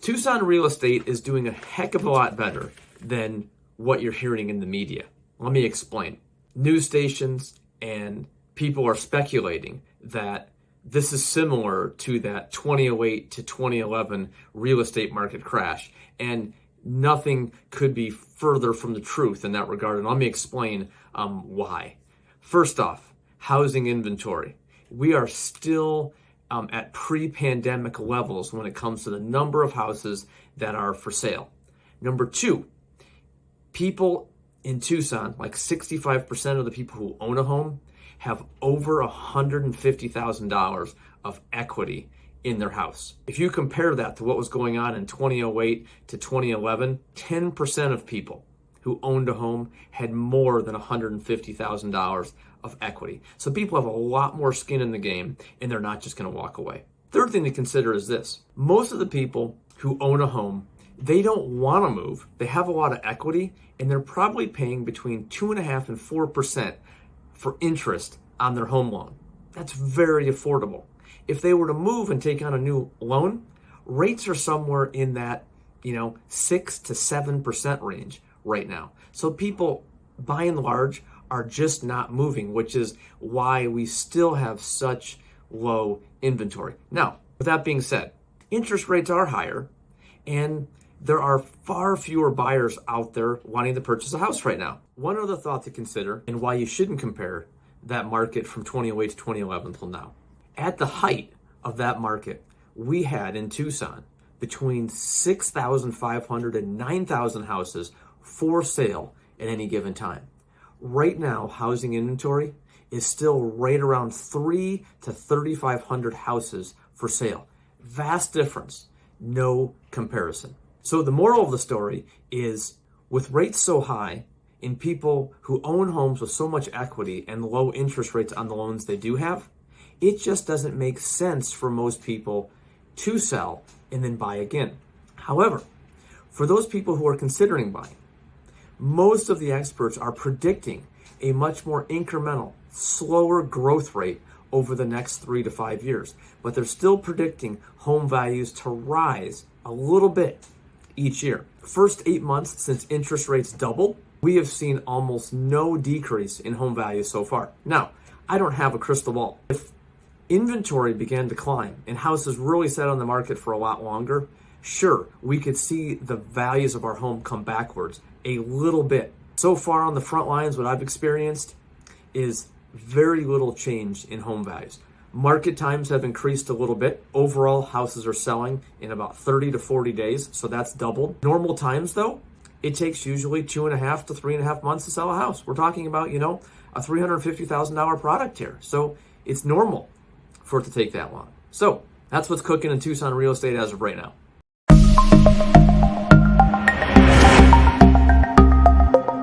Tucson real estate is doing a heck of a lot better than what you're hearing in the media. Let me explain. News stations and people are speculating that this is similar to that 2008 to 2011 real estate market crash, and nothing could be further from the truth in that regard. And let me explain why. First off, housing inventory. We are still at pre-pandemic levels when it comes to the number of houses that are for sale. Number two, people in Tucson, like 65% of the people who own a home, have over $150,000 of equity in their house. If you compare that to what was going on in 2008 to 2011, 10% of people who owned a home had more than $150,000 of equity. So people have a lot more skin in the game, and they're not just going to walk away. Third thing to consider is this. Most of the people who own a home, they don't want to move. They have a lot of equity, and they're probably paying between 2.5% and 4% for interest on their home loan. That's very affordable. If they were to move and take on a new loan, rates are somewhere in that, 6 to 7% range right now. So people, by and large, are just not moving, which is why we still have such low inventory. Now, with that being said, interest rates are higher, and there are far fewer buyers out there wanting to purchase a house right now. One other thought to consider, and why you shouldn't compare that market from 2008 to 2011 till now. At the height of that market, we had in Tucson between 6,500 and 9,000 houses for sale at any given time. Right now, housing inventory is still right around 3 to 3,500 houses for sale. Vast difference, no comparison. So the moral of the story is, with rates so high and people who own homes with so much equity and low interest rates on the loans they do have, it just doesn't make sense for most people to sell and then buy again. However, for those people who are considering buying, most of the experts are predicting a much more incremental, slower growth rate over the next 3 to 5 years. But they're still predicting home values to rise a little bit each year. First 8 months since interest rates doubled, we have seen almost no decrease in home values so far. Now, I don't have a crystal ball. If inventory began to climb and houses really sat on the market for a lot longer, sure, we could see the values of our home come backwards a little bit. So far on the front lines, what I've experienced is very little change in home values. Market times have increased a little bit. Overall, houses are selling in about 30 to 40 days, so that's doubled. Normal times, though, it takes usually 2.5 to 3.5 months to sell a house. We're talking about, a $350,000 product here. So it's normal for it to take that long. So that's what's cooking in Tucson real estate as of right now.